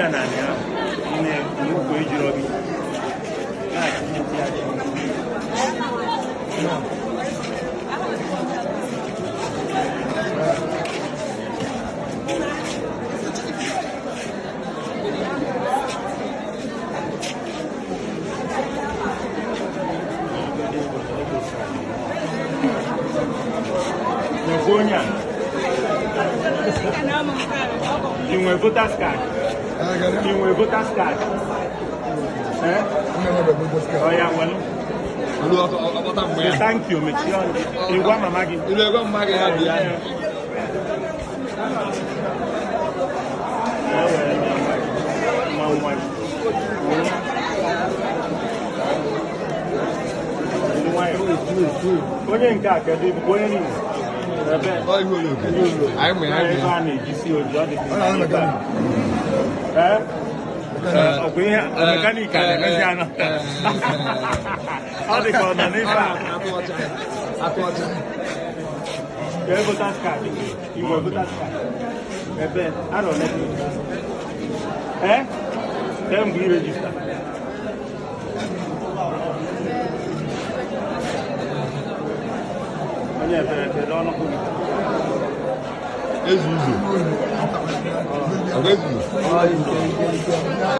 ya na ya ine n'ugbo ejiri obi na-achị ya Negonia. You will voter card. You will voter card. Eh? Oh yeah, well. Thank you, Michigan. You want my Maggie? You want Maggie? Onye nke a kedu bụ onye niile ebe a na-ejisi oji ọ dị ọ bụ ihe mekanik a na-emezi anọ ọ dị ka ọ nọ n'ife a ka votas card igwe votas card ebe arọ kemgbe irejista onye ebere kedu ọnụ kwuru ezu